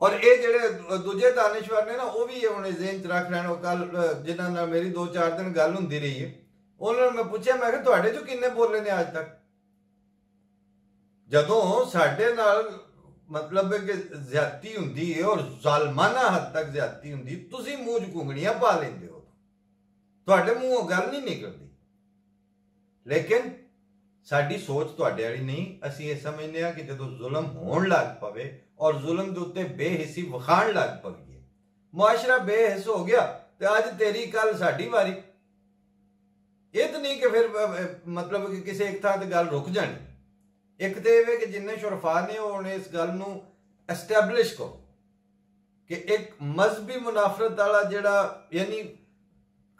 और ये ਜਿਹੜੇ ਦੂਜੇ ਦਾਨਿਸ਼ਵਰ ਨੇ ਨਾ ਉਹ ਵੀ ਹੁਣ ਜ਼ਿਹਨ ਚ ਰੱਖ ਲੈਣ। ਉਹ ਕੱਲ ਜਿਨ੍ਹਾਂ ਨਾਲ ਮੇਰੀ 2-4 ਦਿਨ ਗੱਲ ਹੁੰਦੀ ਰਹੀ ਹੈ, ਉਹਨਾਂ ਨੂੰ ਮੈਂ ਪੁੱਛਿਆ, ਮੈਂ ਕਿਹਾ ਤੁਹਾਡੇ ਚੋਂ ਕਿੰਨੇ ਬੋਲੇ ਨੇ ਅੱਜ ਤੱਕ? ਜਦੋਂ ਸਾਡੇ ਨਾਲ मतलब है कि ज्यादती हुंदी है और जालमाना हद तक ज्यादती हुंदी, तुसी मूंह च घुंगड़ियां पा लेंदे हो, तुहाडे मूंहों गल नहीं निकलदी। लेकिन साडी सोच तुहाडे वाली नहीं। असीं ये समझने आ कि जदों जुल्म होण लग पवे और जुल्म दे उत्ते बेहिस्सी विखाण लग पवीए, मुआशरा बेहिस हो गया ते अज तेरी कल साडी वारी। ये तो नहीं कि फिर मतलब कि किसी एक थां ते गल रुक जानी। एक तो यह कि जिन्हें शुरफा ने उन्हें इस गल नूं एस्टैबलिश करो कि एक मजहबी मुनाफरत वाला जिहड़ा, यानी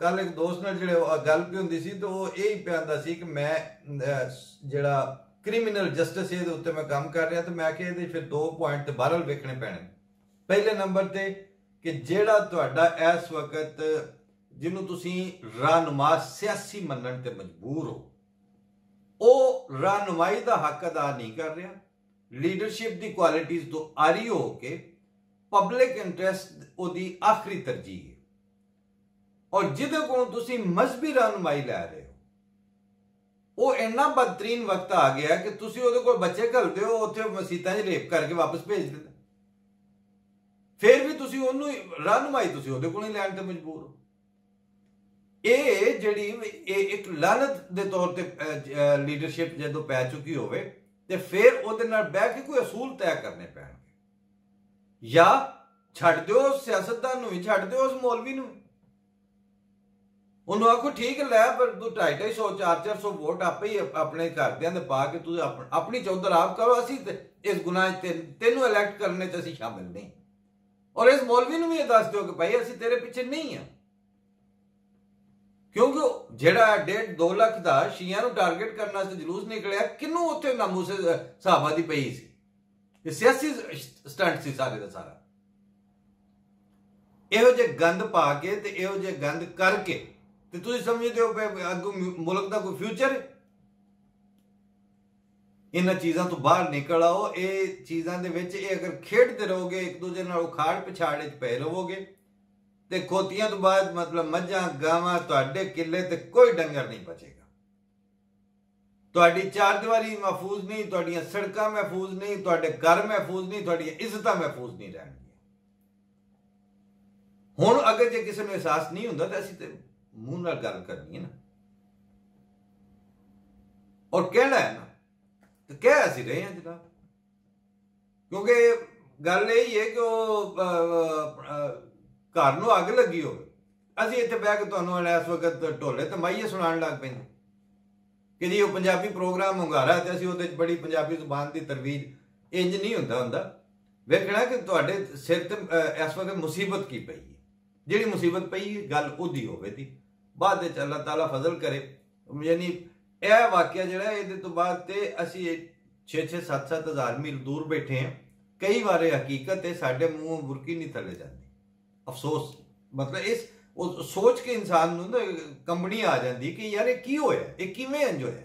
कल एक दोस्त नाल जिहड़े गल पई हुंदी सी तो वो यही पिया आंदा सी कि मैं जिहड़ा क्रिमिनल जस्टिस इहदे उत्ते मैं काम कर रहा, तो मैं कि इहदे फिर 2 पॉइंट ते बहरहाल वेखणे पैणे। पहले नंबर ते कि जिहड़ा तुहाडा इस वक्त जिन्हों तुसीं रहनुमा सियासी मनण ते मजबूर हो, ਉਹ रहनुमाई का हक अदा नहीं कर रहा, लीडरशिप की क्वालिटीज तो आरी हो के पब्लिक इंटरस्ट ओदी आखिरी तरजीह है। और जिदे को तुसी मजहबी रहनुमाई लै रहे हो, वो इन्ना बदतरीन वक्त आ गया कि तुसी ओदे कोल बच्चे घलदे हो, उत्थे मसीतां च रेप करके वापस भेज दिंदे, फिर भी तुसी ओनू रहनुमाई तुसी ओदे कोल ही लैण ते मजबूर हो। ये जिहड़ी एक लानत के तौर पर लीडरशिप जो पै चुकी होवे ते फिर उहदे नाल बैठ के कोई असूल तय करने पैणगे, या छड्ड दिओ सियासतदान नूं, छड्ड दिओ उस मौलवी नूं, उन्होंने आखो ठीक लै पर तू 250-250 400 वोट आपे ही अपने घरदियां दे पा के तू अपनी चौधर आप करो, असीं इस गुनाह तेनू इलैक्ट करने च असीं शामिल नहीं। और इस मौलवी नूं भी ये दस दिओ कि भाई असीं तेरे पिछे नहीं हाँ, क्योंकि जिहड़ा 1.5-2 लाख का शिया नूं टारगेट करने जलूस निकलिया, किनू उत्थे नामूसे साहबा दी पई सी, सियासी स्टंट सी सारे दा सारा। इहो जे गंद पा के ते इहो जे गंद करके ते तुसीं समझदे हो कि अगों मुल्क दा कोई फ्यूचर है? इन्हां चीज़ां तो बाहर निकल आओ। ये चीज़ां दे विच अगर खेडते रहोगे, एक दूजे नाल उखाड़ पिछाड़ च पए रहोगे ते खोतियां तो बाद मतलब मझां गावां तुहाडे किले ते कोई डंगर नहीं बचेगा। तुहाडी चारदीवारी महफूज नहीं, तुहाडीआं सड़कां महफूज नहीं, तुहाडे घर महफूज नहीं, तुहाडीआं इज्जतां महफूज नहीं रहणगीआं। हुण अगर जे किसी नूं एहसास नहीं हुंदा तो असीं ते मूंह नाल गल करनी है ना, और कहना है ना, तो कह असीं रहे हैं जनाब। क्योंकि गल यही है कि घर नूं अग लगी हो, असीं इत्थे बैठ के तुहानूं इस वक्त ढोले ते माईए सुणाण लग पैंदे कि जी वो पंजाबी प्रोग्राम हुंगारा ते असीं उहदे च बड़ी पंजाबी जुबान की तरवीज, इंज नहीं हुंदा। वेखना कि तुहाडे सिर ते इस वक्त मुसीबत की पई है, जिहड़ी मुसीबत पई है गल उहदी होवे दी, बाद विच अल्लाह ताला फजल करे। यानी यह वाकया जिहड़ा इहदे तो बाद ते असीं 6-6 7-7 हज़ार मील दूर बैठे हैं। कई बार हकीकत है साडे मूँह बुरकी नहीं थले जाती। अफसोस मतलब इस सोच के इंसान नूं ना कंबनी आ जाती कि यार ये की होया, ये किवें इंज होया।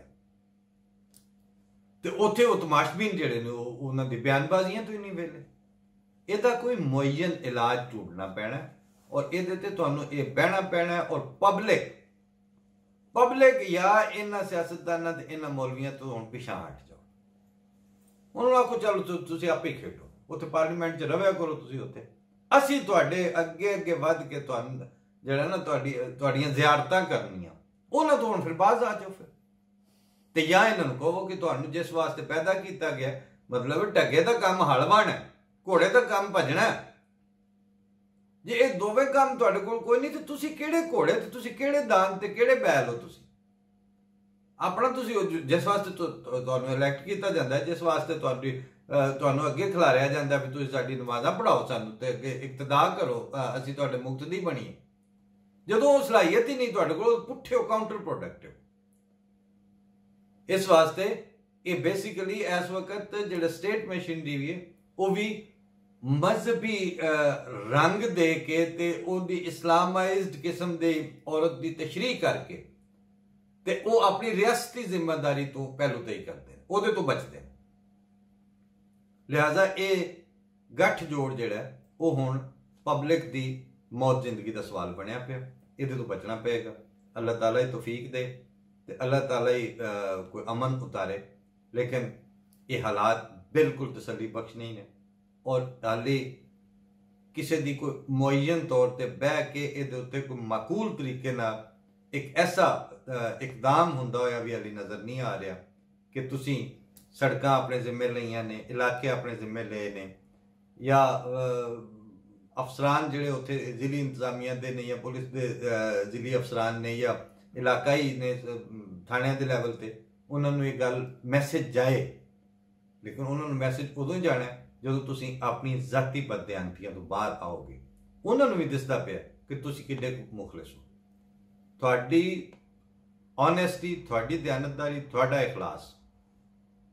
ते उत्थे वो तमाशबीन जिहड़े ने उन्हां दी बयानबाजियां तो ही नहीं वेले। इहदा कोई मुअय्यन इलाज ढूंढना पैना और इहदे ते तुहानूं इह बहना पैना और पब्लिक या इन्हां सियासतदानां ते इन्हां मौलवियां तो हुण पिछां हट जाओ। उन्होंने आखो चलो तुसीं आपे खेडो, उत्थे पार्लीमेंट च रव्या करो तुसीं उत्थे, असीं तुहाडे अगे अगे वध के तुहानूं जिहड़ा ना तुहाडीआं ज़ियारतां करनियां, उन्हां तो हुण फिर बाज आ जाओ। फिर ते या इन्हां नूं कहो कि तुहानूं जिस वास्ते पैदा किया गया, मतलब ढगे दा काम हल वाहना, घोड़े दा काम भजना। जे ये दोवें काम तुहाडे कोल कोई नहीं तो तुसीं किहड़े घोड़े ते तुसीं किहड़े दान ते किहड़े बैल हो? तुसीं अपना तुसीं जिस वास्ते तुहानूं इलैक्ट किया जाता है, जिस वास्ते तुहानूं अगे खिलारिया जाता भी तुसीं साडी नमाज़ां पढ़ाओ, सानूं ते अगे इक्तदा करो, असीं तुहाडे मुक्तदी बणीए, जदों वो सलाहियत ही नहीं तुहाडे कोल, पुट्ठे हो, काउंटर प्रोडक्टिव। इस वास्ते ये बेसिकली इस वक्त जिहड़ा स्टेट मशीनरी है वो भी मजहबी रंग दे के ते ओदी इस्लामाइज्ड किस्म दे औरत की तशरीह करके ते वो अपनी रियासती जिम्मेदारी तो पहलू तय करते हैं, ओदे तो बचते हैं। लिहाजा ये ਗੱਠ ਜੋੜ ਜਿਹੜਾ ਉਹ ਹੁਣ ਪਬਲਿਕ ਦੀ ਮੌਤ ਜ਼ਿੰਦਗੀ ਦਾ ਸਵਾਲ ਬਣਿਆ ਪਿਆ। ਇਹਦੇ ਤੋਂ ਬਚਣਾ ਪਏਗਾ। ਅੱਲਾਹ ਤਾਲਾ ਹੀ ਤੌਫੀਕ ਦੇ ਤੇ ਅੱਲਾਹ ਤਾਲਾ ਹੀ ਕੋਈ ਅਮਨ ਉਤਾਰੇ। ਲੇਕਿਨ ਇਹ ਹਾਲਾਤ ਬਿਲਕੁਲ ਤਸੱਲੀ ਬਖਸ਼ ਨਹੀਂ ਨੇ ਔਰ ਹਾਲੇ ਕਿਸੇ ਦੀ ਕੋਈ ਮੁਅੱਯਨ ਤੌਰ ਤੇ ਬਹਿ ਕੇ ਇਹਦੇ ਉੱਤੇ ਕੋਈ ਮਾਕੂਲ ਤਰੀਕੇ ਨਾਲ ਇੱਕ ਐਸਾ ਇਕਦਾਮ ਹੁੰਦਾ ਹੋਇਆ ਵੀ ਹਾਲੇ ਨਜ਼ਰ ਨਹੀਂ ਆ ਰਿਹਾ ਕਿ ਤੁਸੀਂ ਸੜਕਾਂ ਆਪਣੇ ਜ਼ਿੰਮੇ ਲਈਆਂ ਨੇ, ਇਲਾਕੇ ਆਪਣੇ ਜ਼ਿੰਮੇ ਲਏ ਨੇ, ਜਾਂ ਅਫਸਰਾਨ ਜਿਹੜੇ ਉੱਥੇ ਜ਼ਿਲ੍ਹੀ ਇੰਤਜ਼ਾਮੀਆ ਦੇ ਨੇ ਜਾਂ ਪੁਲਿਸ ਦੇ ਜ਼ਿਲ੍ਹੀ ਅਫਸਰਾਨ ਨੇ ਜਾਂ ਇਲਾਕਾਈ ਨੇ ਥਾਣਿਆਂ ਦੇ ਲੈਵਲ ਤੇ, ਉਹਨਾਂ ਨੂੰ ਇਹ ਗੱਲ ਮੈਸੇਜ ਜਾਏ। ਲੇਕਿਨ ਉਹਨਾਂ ਨੂੰ ਮੈਸੇਜ ਉਦੋਂ ਜਾਣਾ ਜਦੋਂ ਤੁਸੀਂ ਆਪਣੀ ਜ਼ਾਤੀ ਬਦਦਿਆਨਤੀਆਂ ਤੋਂ ਬਾਹਰ ਆਓਗੇ। ਉਹਨਾਂ ਨੂੰ ਵੀ ਦਿਸਦਾ ਪਿਆ ਕਿ ਤੁਸੀਂ ਕਿੰਨੇ ਮੁਖਲਿਸ ਹੋ। ਤੁਹਾਡੀ ਓਨੈਸਟੀ, ਤੁਹਾਡੀ ਦਿਆਨਤਦਾਰੀ, ਤੁਹਾਡਾ ਇਖਲਾਸ,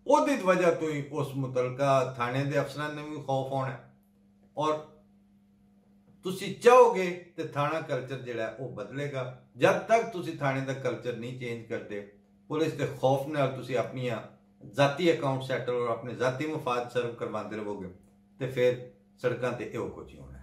ਉਹਦੀ ਵਜ੍ਹਾ ਤੋਂ ਹੀ ਉਸ ਮੁਤਲਕਾ ਥਾਣੇ ਦੇ ਅਫਸਰਾਂ ਨੇ ਵੀ ਖੌਫ ਹੋਣਾ ਔਰ ਤੁਸੀਂ ਚਾਹੋਗੇ ਤੇ ਥਾਣਾ ਕਲਚਰ ਜਿਹੜਾ ਉਹ ਬਦਲੇਗਾ। ਜਦ ਤੱਕ ਤੁਸੀਂ ਥਾਣੇ ਦਾ ਕਲਚਰ ਨਹੀਂ ਚੇਂਜ ਕਰਦੇ, ਪੁਲਿਸ ਦੇ ਖੌਫ ਨਾਲ ਤੁਸੀਂ ਆਪਣੀਆਂ ਜ਼ਾਤੀ ਅਕਾਊਂਟ ਸੈਟਲ ਔਰ ਆਪਣੇ ਜ਼ਾਤੀ ਮਫਾਦ ਸਰਵ ਕਰਵਾਉਂਦੇ ਰਹੋਗੇ ਤੇ ਫਿਰ ਸੜਕਾਂ ਤੇ ਇਹੋ ਕੁਝ ਹੀ ਹੋਣਾ।